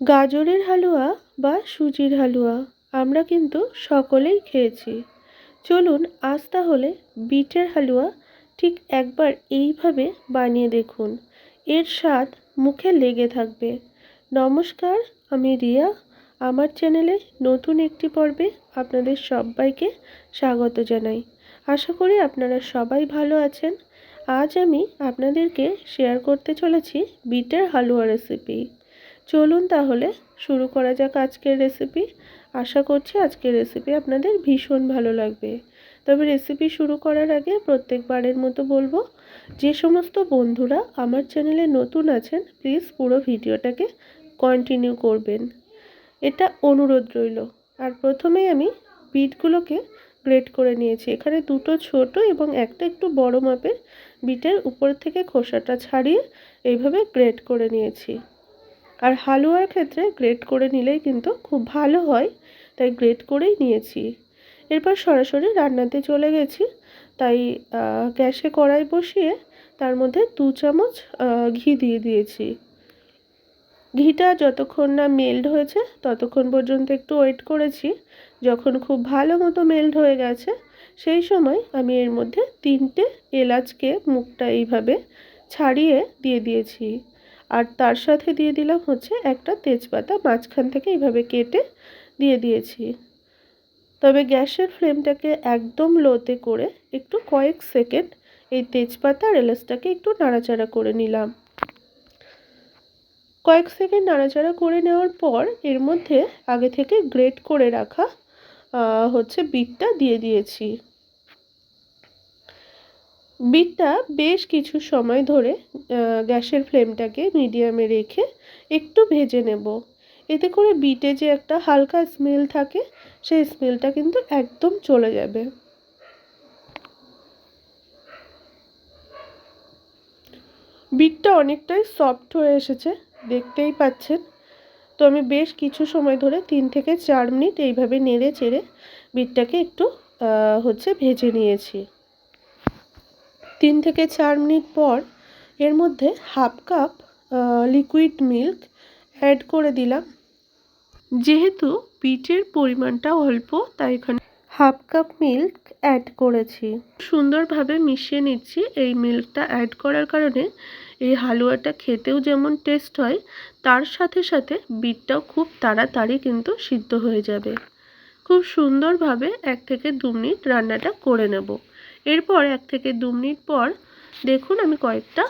গাজরের হালুয়া বা সুজির হালুয়া আমরা কিন্তু সকলেই খেয়েছি। চলুন আজ তাহলে বিটের হালুয়া ঠিক একবার এইভাবে বানিয়ে দেখুন। এর স্বাদ মুখে লেগে থাকবে। নমস্কার, আমি রিয়া। আমার চ্যানেলে নতুন একটি পর্বে আপনাদের সবাইকে স্বাগত জানাই। আশা করি আপনারা সবাই ভালো আছেন। আজ আমি আপনাদেরকে শেয়ার করতে চলেছি বিটের হালুয়া রেসিপি। চলুন তাহলে শুরু করা যাক আজকের রেসিপি। আশা করছি আজকের রেসিপি আপনাদের ভীষণ ভালো লাগবে। তবে রেসিপি শুরু করার আগে প্রত্যেকবারের মতো বলবো, যে সমস্ত বন্ধুরা আমার চ্যানেলে নতুন আছেন প্লিজ পুরো ভিডিওটাকে কন্টিনিউ করবেন, এটা অনুরোধ রইল। আর প্রথমেই আমি বিটগুলোকে গ্রেট করে নিয়েছি। এখানে দুটো ছোট এবং একটা একটু বড় মাপের বিটের উপর থেকে খোসাটা ছাড়িয়ে এইভাবে গ্রেট করে নিয়েছি। আর হালুয়ার ক্ষেত্রে গ্রেট করে নিলেই কিন্তু খুব ভালো হয়, তাই গ্রেট করেই নিয়েছি। এরপর সরাসরি রান্নাতে চলে গেছি। তাই গ্যাসে কড়াই বসিয়ে তার মধ্যে 2 চামচ ঘি দিয়ে দিয়েছি। ঘিটা যতক্ষণ না মেল্ট হয়েছে ততক্ষণ পর্যন্ত একটু ওয়েট করেছি। যখন খুব ভালো মতো মেল্ট হয়ে গেছে সেই সময় আমি এর মধ্যে 3টে এলাচকে মুখটা এইভাবে ছাড়িয়ে দিয়ে দিয়েছি। আর তার সাথে দিয়ে দিলাম হচ্ছে একটা তেজপাতা মাঝখান থেকে এইভাবে কেটে দিয়ে দিয়েছি। তবে গ্যাসের ফ্লেমটাকে একদম লোতে করে একটু কয়েক সেকেন্ড এই তেজপাতা আর এলাচটাকে একটু নাড়াচাড়া করে নিলাম। কয়েক সেকেন্ড নাড়াচাড়া করে নেওয়ার পর এর মধ্যে আগে থেকে গ্রেট করে রাখা হচ্ছে বিটটা দিয়ে দিয়েছি। বিটটা বেশ কিছু সময় ধরে গ্যাসের ফ্লেমটাকে মিডিয়ামে রেখে একটু ভেজে নেব। এতে করে বিটে যে একটা হালকা স্মেল থাকে সেই স্মেলটা কিন্তু একদম চলে যাবে। বিটটা অনেকটাই সফট হয়ে এসেছে, দেখতেই পাচ্ছেন। তো আমি বেশ কিছু সময় ধরে 3 থেকে 4 মিনিট এইভাবে নেড়ে চেড়ে বিটটাকে একটু ভেজে নিয়েছি। 3 থেকে 4 মিনিট পর এর মধ্যে half cup liquid milk add করে দিলাম। যেহেতু বিটের পরিমাণটা অল্প তাই এখানে হাফ কাপ মিল্ক অ্যাড করেছি। সুন্দরভাবে মিশিয়ে নিচ্ছি। এই মিল্কটা অ্যাড করার কারণে এই হালুয়াটা খেতেও যেমন টেস্ট হয়, তার সাথে সাথে বিটটাও খুব তাড়াতাড়ি কিন্তু সিদ্ধ হয়ে যাবে। খুব সুন্দরভাবে 1 থেকে 2 মিনিট রান্নাটা করে নেব। এরপর 1 থেকে 2 মিনিট পর দেখুন আমি কয়েকটা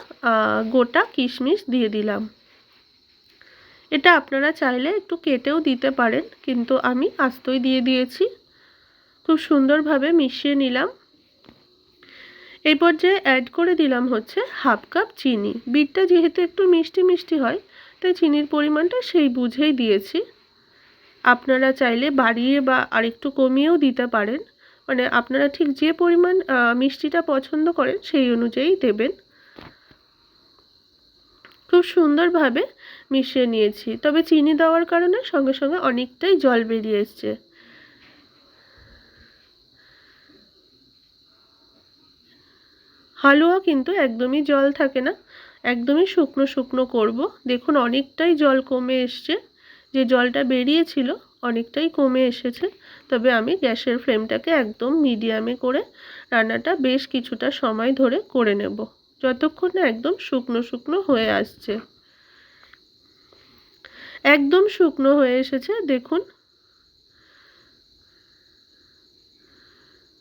গোটা কিশমিশ দিয়ে দিলাম। এটা আপনারা চাইলে একটু কেটেও দিতে পারেন, কিন্তু আমি আস্তই দিয়ে দিয়েছি। খুব সুন্দরভাবে মিশিয়ে নিলাম। এই পর্যায়ে অ্যাড করে দিলাম হচ্ছে হাফ কাপ চিনি। বিটটা যেহেতু একটু মিষ্টি মিষ্টি হয় তাই চিনির পরিমাণটা সেই বুঝেই দিয়েছি। আপনারা চাইলে বাড়িয়ে বা আরেকটু কমিয়েও দিতে পারেন, মানে আপনারা ঠিক যে পরিমাণ মিষ্টিটা পছন্দ করেন সেই অনুযায়ী দেবেন। খুব সুন্দরভাবে মিশিয়ে নিয়েছি। তবে চিনি দেওয়ার কারণে সঙ্গে সঙ্গে অনেকটাই জল বেরিয়ে এসছে। হালুয়া কিন্তু একদমই জল থাকে না, একদমই শুকনো শুকনো করব। দেখুন অনেকটাই জল কমে এসছে, যে জলটা বেরিয়েছিল অনেকটাই কমে এসেছে। তবে আমি গ্যাসের ফ্লেমটাকে একদম মিডিয়ামে করে রান্নাটা বেশ কিছুটা সময় ধরে করে নেব, যতক্ষণ না একদম শুকনো শুকনো হয়ে আসছে। একদম শুকনো হয়ে এসেছে দেখুন।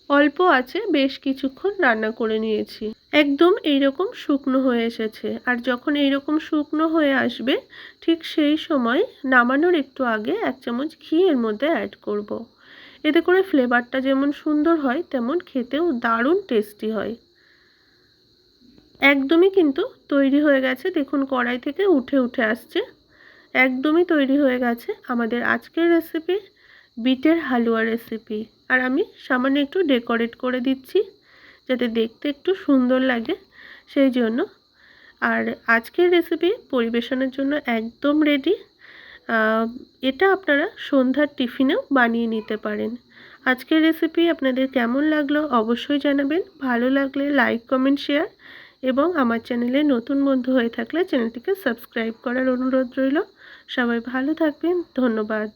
অল্প আছে বেশ কিছুক্ষণ রান্না করে নিয়েছি। একদম এইরকম শুকনো হয়ে এসেছে। আর যখন এইরকম শুকনো হয়ে আসবে ঠিক সেই সময় নামানোর একটু আগে 1 চামচ ঘি এর মধ্যে অ্যাড করব। এতে করে ফ্লেভারটা যেমন সুন্দর হয় তেমন খেতেও দারুণ টেস্টি হয়। একদমই কিন্তু তৈরি হয়ে গেছে, দেখুন কড়াই থেকে উঠে উঠে আসছে। একদমই তৈরি হয়ে গেছে আমাদের আজকের রেসিপি, বিটের হালুয়া রেসিপি। আর আমি সামান্য একটু ডেকোরেট করে দিচ্ছি যাতে দেখতে একটু সুন্দর লাগে, সেই জন্য। আর আজকের রেসিপি পরিবেশনের জন্য একদম রেডি। এটা আপনারা সন্ধ্যার টিফিনেও বানিয়ে নিতে পারেন। আজকের রেসিপি আপনাদের কেমন লাগলো অবশ্যই জানাবেন। ভালো লাগলে লাইক কমেন্ট শেয়ার, এবং আমার চ্যানেলে নতুন বন্ধু হয়ে থাকলে চ্যানেলটিকে সাবস্ক্রাইব করার অনুরোধ রইল। সবাই ভালো থাকবেন। ধন্যবাদ।